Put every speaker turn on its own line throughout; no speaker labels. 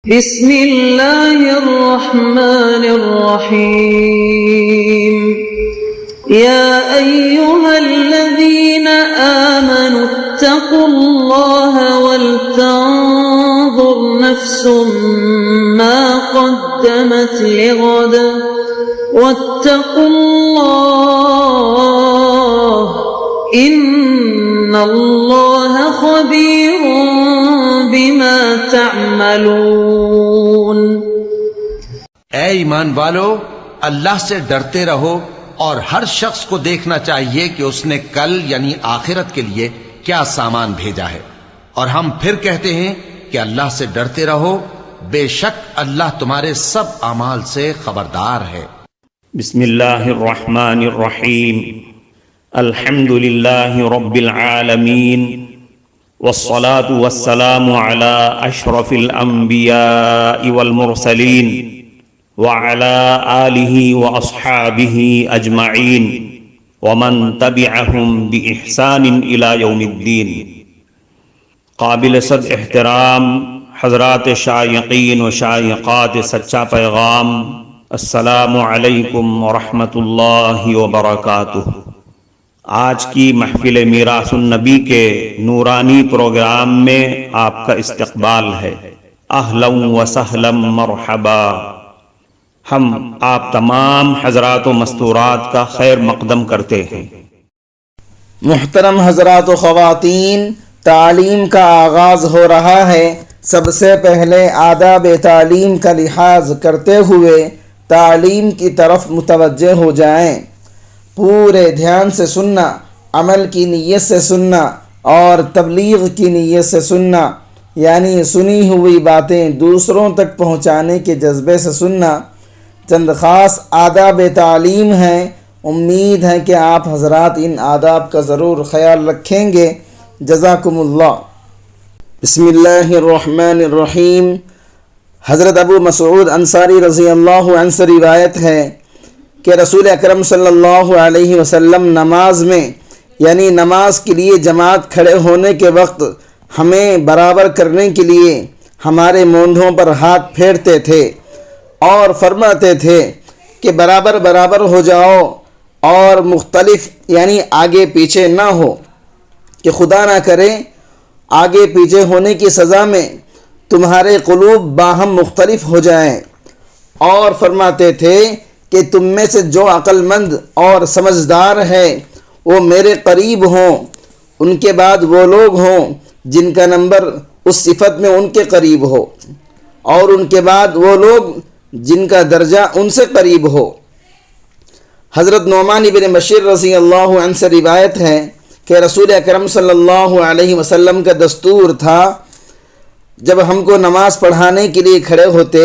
بسم اللہ الرحمن الرحیم یا ایہا الذین آمنوا اتقوا اللہ ولتنظر نفس ما قدمت لغد واتقوا اللہ ان اللہ خبیر بما تعملون۔
اے ایمان والو، اللہ سے ڈرتے رہو اور ہر شخص کو دیکھنا چاہیے کہ اس نے کل یعنی آخرت کے لیے کیا سامان بھیجا ہے، اور ہم پھر کہتے ہیں کہ اللہ سے ڈرتے رہو، بے شک اللہ تمہارے سب اعمال سے خبردار ہے۔
بسم اللہ الرحمن الرحیم، الحمد للہ رب العالمین، والصلاة والسلام على اشرف الانبیاء والمرسلین وعلى آلہ واصحابہ اجمعین ومن تبعہم باحسان الى یوم الدین۔ قابل صد احترام حضرات شائقین و شائقات سچا پیغام، السلام علیکم ورحمۃ اللہ وبرکاتہ۔ آج کی محفل میراث النبی کے نورانی پروگرام میں آپ کا استقبال ہے۔ اہلا و سہلا مرحبا۔ ہم آپ تمام حضرات و مستورات کا خیر مقدم کرتے ہیں۔
محترم حضرات و خواتین، تعلیم کا آغاز ہو رہا ہے۔ سب سے پہلے آداب تعلیم کا لحاظ کرتے ہوئے تعلیم کی طرف متوجہ ہو جائیں۔ پورے دھیان سے سننا، عمل کی نیت سے سننا اور تبلیغ کی نیت سے سننا، یعنی سنی ہوئی باتیں دوسروں تک پہنچانے کے جذبے سے سننا۔ چند خاص آداب تعلیم ہیں، امید ہے کہ آپ حضرات ان آداب کا ضرور خیال رکھیں گے۔ جزاکم اللہ۔ بسم اللہ الرحمن الرحیم۔ حضرت ابو مسعود انصاری رضی اللہ عنہ سے روایت ہے کہ رسول اکرم صلی اللہ علیہ وسلم نماز میں یعنی نماز کے لیے جماعت کھڑے ہونے کے وقت ہمیں برابر کرنے کے لیے ہمارے مونڈھوں پر ہاتھ پھیرتے تھے اور فرماتے تھے کہ برابر برابر ہو جاؤ اور مختلف یعنی آگے پیچھے نہ ہو، کہ خدا نہ کرے آگے پیچھے ہونے کی سزا میں تمہارے قلوب باہم مختلف ہو جائیں، اور فرماتے تھے کہ تم میں سے جو عقل مند اور سمجھدار ہے وہ میرے قریب ہوں، ان کے بعد وہ لوگ ہوں جن کا نمبر اس صفت میں ان کے قریب ہو، اور ان کے بعد وہ لوگ جن کا درجہ ان سے قریب ہو۔ حضرت نعمان بن بشیر رضی اللہ عنہ سے روایت ہے کہ رسول اکرم صلی اللہ علیہ وسلم کا دستور تھا، جب ہم کو نماز پڑھانے کے لیے کھڑے ہوتے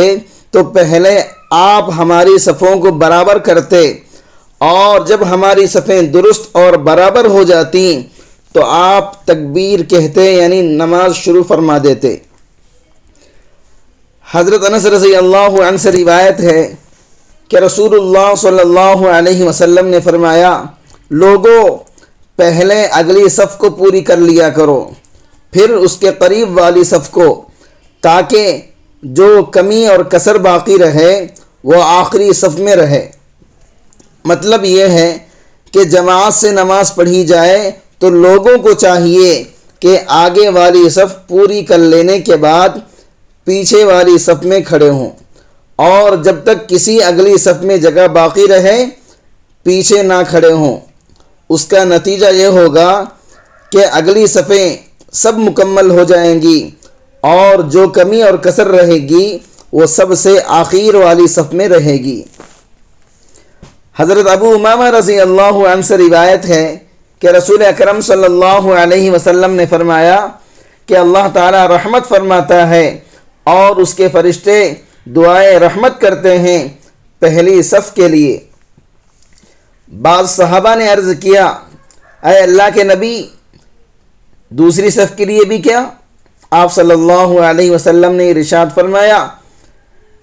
تو پہلے آپ ہماری صفوں کو برابر کرتے، اور جب ہماری صفیں درست اور برابر ہو جاتی تو آپ تکبیر کہتے یعنی نماز شروع فرما دیتے۔ حضرت انس رضی اللہ عنہ سے روایت ہے کہ رسول اللہ صلی اللہ علیہ وسلم نے فرمایا، لوگوں پہلے اگلی صف کو پوری کر لیا کرو، پھر اس کے قریب والی صف کو، تاکہ جو کمی اور کسر باقی رہے وہ آخری صف میں رہے۔ مطلب یہ ہے کہ جماعت سے نماز پڑھی جائے تو لوگوں کو چاہیے کہ آگے والی صف پوری کر لینے کے بعد پیچھے والی صف میں کھڑے ہوں، اور جب تک کسی اگلی صف میں جگہ باقی رہے پیچھے نہ کھڑے ہوں۔ اس کا نتیجہ یہ ہوگا کہ اگلی صفیں سب مکمل ہو جائیں گی، اور جو کمی اور کسر رہے گی وہ سب سے آخر والی صف میں رہے گی۔ حضرت ابو امامہ رضی اللہ عنہ سے روایت ہے کہ رسول اکرم صلی اللہ علیہ وسلم نے فرمایا کہ اللہ تعالی رحمت فرماتا ہے اور اس کے فرشتے دعائے رحمت کرتے ہیں پہلی صف کے لیے۔ بعض صحابہ نے عرض کیا، اے اللہ کے نبی، دوسری صف کے لیے بھی کیا؟ آپ صلی اللہ علیہ وسلم نے ارشاد فرمایا،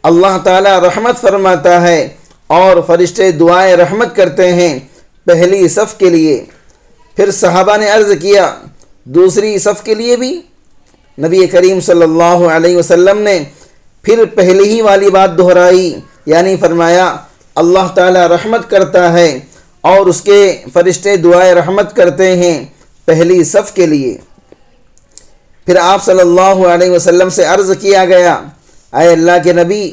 اللہ تعالی رحمت فرماتا ہے اور فرشتے دعائیں رحمت کرتے ہیں پہلی صف کے لیے۔ پھر صحابہ نے عرض کیا، دوسری صف کے لیے بھی؟ نبی کریم صلی اللہ علیہ وسلم نے پھر پہلی ہی والی بات دہرائی، یعنی فرمایا اللہ تعالیٰ رحمت کرتا ہے اور اس کے فرشتے دعائے رحمت کرتے ہیں پہلی صف کے لیے۔ پھر آپ صلی اللہ علیہ وسلم سے عرض کیا گیا، اے اللہ کے نبی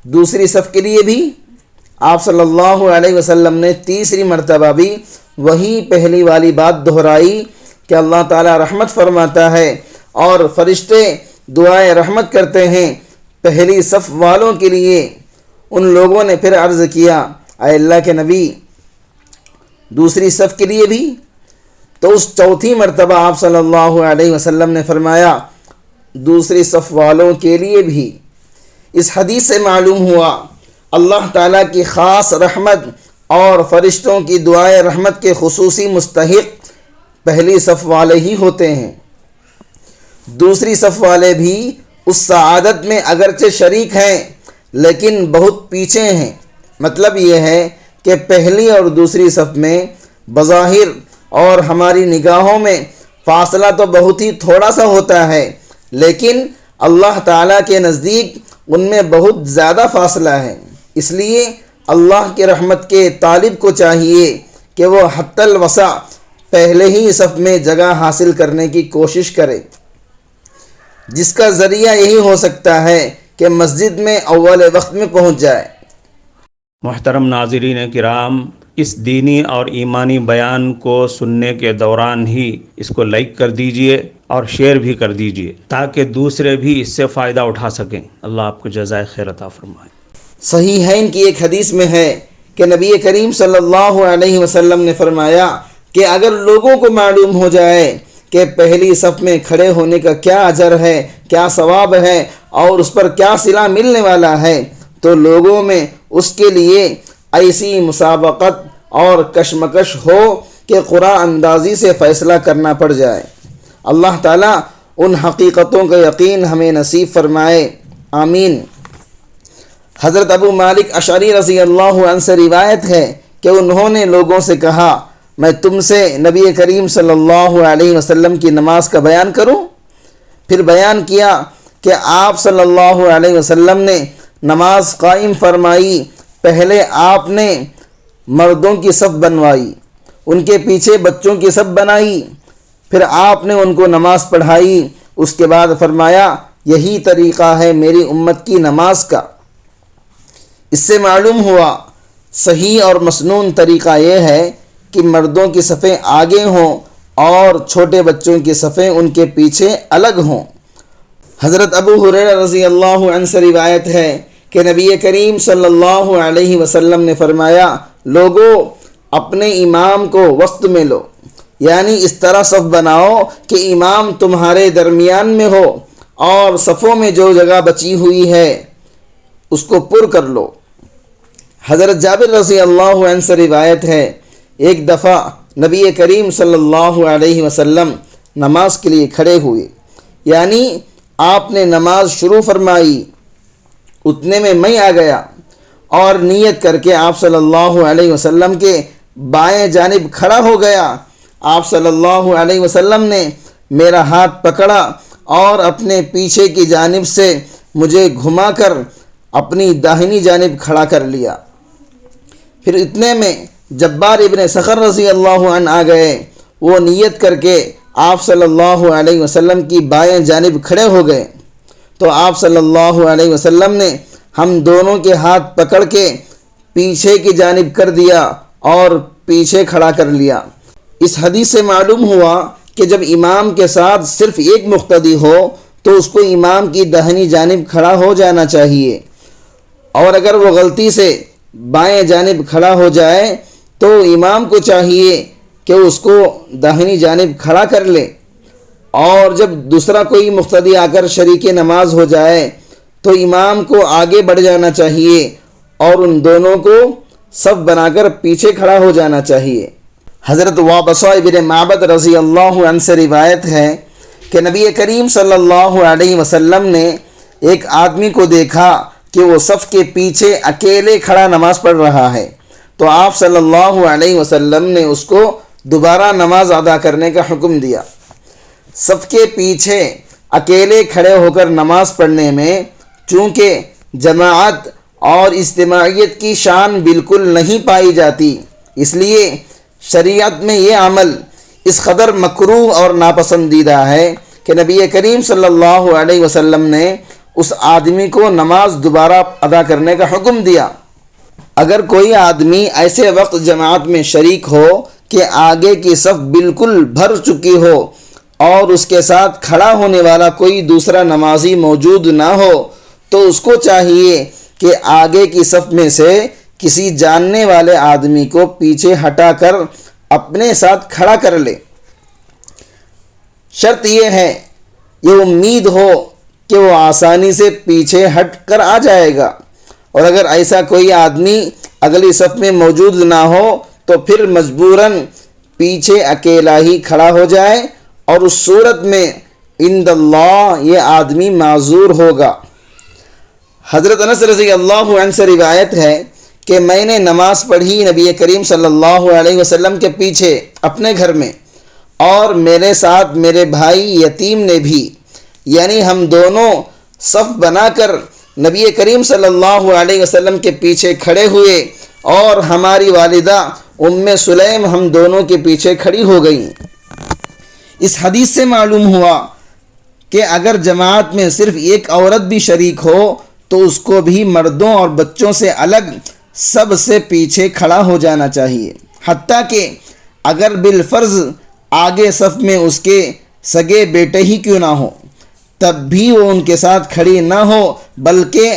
دوسری صف کے لیے بھی؟ آپ صلی اللہ علیہ وسلم نے تیسری مرتبہ بھی وہی پہلی والی بات دہرائی کہ اللہ تعالیٰ رحمت فرماتا ہے اور فرشتے دعائے رحمت کرتے ہیں پہلی صف والوں کے لیے۔ ان لوگوں نے پھر عرض کیا، اے اللہ کے نبی دوسری صف کے لیے بھی؟ تو اس چوتھی مرتبہ آپ صلی اللہ علیہ وسلم نے فرمایا دوسری صف والوں کے لیے بھی۔ اس حدیث سے معلوم ہوا اللہ تعالیٰ کی خاص رحمت اور فرشتوں کی دعائے رحمت کے خصوصی مستحق پہلی صف والے ہی ہوتے ہیں۔ دوسری صف والے بھی اس سعادت میں اگرچہ شریک ہیں لیکن بہت پیچھے ہیں۔ مطلب یہ ہے کہ پہلی اور دوسری صف میں بظاہر اور ہماری نگاہوں میں فاصلہ تو بہت ہی تھوڑا سا ہوتا ہے، لیکن اللہ تعالیٰ کے نزدیک ان میں بہت زیادہ فاصلہ ہے۔ اس لیے اللہ کی رحمت کے طالب کو چاہیے کہ وہ حتی الوسع پہلے ہی صف میں جگہ حاصل کرنے کی کوشش کرے، جس کا ذریعہ یہی ہو سکتا ہے کہ مسجد میں اول وقت میں پہنچ جائے۔
محترم ناظرین کرام، اس دینی اور ایمانی بیان کو سننے کے دوران ہی اس کو لائک کر دیجئے اور شیئر بھی کر دیجئے تاکہ دوسرے بھی اس سے فائدہ اٹھا سکیں۔ اللہ آپ کو جزائے خیر عطا فرمائے۔
صحیحین کی ایک حدیث میں ہے کہ نبی کریم صلی اللہ علیہ وسلم نے فرمایا کہ اگر لوگوں کو معلوم ہو جائے کہ پہلی صف میں کھڑے ہونے کا کیا اجر ہے، کیا ثواب ہے اور اس پر کیا صلہ ملنے والا ہے، تو لوگوں میں اس کے لیے ایسی مسابقت اور کشمکش ہو کہ قرعہ اندازی سے فیصلہ کرنا پڑ جائے۔ اللہ تعالیٰ ان حقیقتوں کا یقین ہمیں نصیب فرمائے، آمین۔ حضرت ابو مالک اشعری رضی اللہ عنہ سے روایت ہے کہ انہوں نے لوگوں سے کہا، میں تم سے نبی کریم صلی اللہ علیہ وسلم کی نماز کا بیان کروں؟ پھر بیان کیا کہ آپ صلی اللہ علیہ وسلم نے نماز قائم فرمائی۔ پہلے آپ نے مردوں کی صف بنوائی، ان کے پیچھے بچوں کی صف بنائی، پھر آپ نے ان کو نماز پڑھائی۔ اس کے بعد فرمایا، یہی طریقہ ہے میری امت کی نماز کا۔ اس سے معلوم ہوا صحیح اور مسنون طریقہ یہ ہے کہ مردوں کی صفیں آگے ہوں اور چھوٹے بچوں کی صفیں ان کے پیچھے الگ ہوں۔ حضرت ابو ہریرہ رضی اللہ عنہ سے روایت ہے کہ نبی کریم صلی اللہ علیہ وسلم نے فرمایا، لوگو اپنے امام کو وسط میں لو، یعنی اس طرح صف بناؤ کہ امام تمہارے درمیان میں ہو اور صفوں میں جو جگہ بچی ہوئی ہے اس کو پر کر لو۔ حضرت جابر رضی اللہ عنہ سے روایت ہے، ایک دفعہ نبی کریم صلی اللہ علیہ وسلم نماز کے لیے کھڑے ہوئے، یعنی آپ نے نماز شروع فرمائی، اتنے میں آ گیا اور نیت کر کے آپ صلی اللہ علیہ وسلم کے بائیں جانب کھڑا ہو گیا۔ آپ صلی اللہ علیہ وسلم نے میرا ہاتھ پکڑا اور اپنے پیچھے کی جانب سے مجھے گھما کر اپنی داہنی جانب کھڑا کر لیا۔ پھر اتنے میں جبار ابن صخر رضی اللہ عنہ آ گئے۔ وہ نیت کر کے آپ صلی اللہ علیہ وسلم کی بائیں جانب کھڑے ہو گئے تو آپ صلی اللہ علیہ وسلم نے ہم دونوں کے ہاتھ پکڑ کے پیچھے کی جانب کر دیا اور پیچھے کھڑا کر لیا۔ اس حدیث سے معلوم ہوا کہ جب امام کے ساتھ صرف ایک مقتدی ہو تو اس کو امام کی داہنی جانب کھڑا ہو جانا چاہیے، اور اگر وہ غلطی سے بائیں جانب کھڑا ہو جائے تو امام کو چاہیے کہ اس کو داہنی جانب کھڑا کر لے، اور جب دوسرا کوئی مقتدی آ کر شریک نماز ہو جائے تو امام کو آگے بڑھ جانا چاہیے اور ان دونوں کو صف بنا کر پیچھے کھڑا ہو جانا چاہیے۔ حضرت وابصہ ابن معبد رضی اللہ عنہ سے روایت ہے کہ نبی کریم صلی اللہ علیہ وسلم نے ایک آدمی کو دیکھا کہ وہ صف کے پیچھے اکیلے کھڑا نماز پڑھ رہا ہے، تو آپ صلی اللہ علیہ وسلم نے اس کو دوبارہ نماز ادا کرنے کا حکم دیا۔ صف کے پیچھے اکیلے کھڑے ہو کر نماز پڑھنے میں چونکہ جماعت اور اجتماعیت کی شان بالکل نہیں پائی جاتی، اس لیے شریعت میں یہ عمل اس قدر مکروہ اور ناپسندیدہ ہے کہ نبی کریم صلی اللہ علیہ وسلم نے اس آدمی کو نماز دوبارہ ادا کرنے کا حکم دیا۔ اگر کوئی آدمی ایسے وقت جماعت میں شریک ہو کہ آگے کی صف بالکل بھر چکی ہو اور اس کے ساتھ کھڑا ہونے والا کوئی دوسرا نمازی موجود نہ ہو، تو اس کو چاہیے کہ آگے کی صف میں سے کسی جاننے والے آدمی کو پیچھے ہٹا کر اپنے ساتھ کھڑا کر لے۔ شرط یہ ہے، یہ امید ہو کہ وہ آسانی سے پیچھے ہٹ کر آ جائے گا، اور اگر ایسا کوئی آدمی اگلی صف میں موجود نہ ہو تو پھر مجبوراً پیچھے اکیلا ہی کھڑا ہو جائے، اور اس صورت میں عند اللہ یہ آدمی معذور ہوگا۔ حضرت انس رضی اللہ عنہ سے روایت ہے کہ میں نے نماز پڑھی نبی کریم صلی اللہ علیہ وسلم کے پیچھے اپنے گھر میں، اور میرے ساتھ میرے بھائی یتیم نے بھی، یعنی ہم دونوں صف بنا کر نبی کریم صلی اللہ علیہ وسلم کے پیچھے کھڑے ہوئے، اور ہماری والدہ ام سلیم ہم دونوں کے پیچھے کھڑی ہو گئیں۔ اس حدیث سے معلوم ہوا کہ اگر جماعت میں صرف ایک عورت بھی شریک ہو تو اس کو بھی مردوں اور بچوں سے الگ سب سے پیچھے کھڑا ہو جانا چاہیے، حتیٰ کہ اگر بالفرض آگے صف میں اس کے سگے بیٹے ہی کیوں نہ ہو، تب بھی وہ ان کے ساتھ کھڑی نہ ہو بلکہ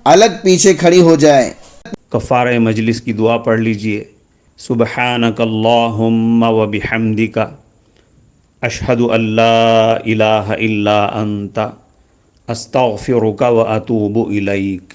الگ پیچھے کھڑی ہو جائے۔
کفارہ مجلس کی دعا پڑھ لیجئے۔ سبحانک اللہم و بحمدک، اشہد ان لا الہ الا انت، استغفرک و اتوب الیک۔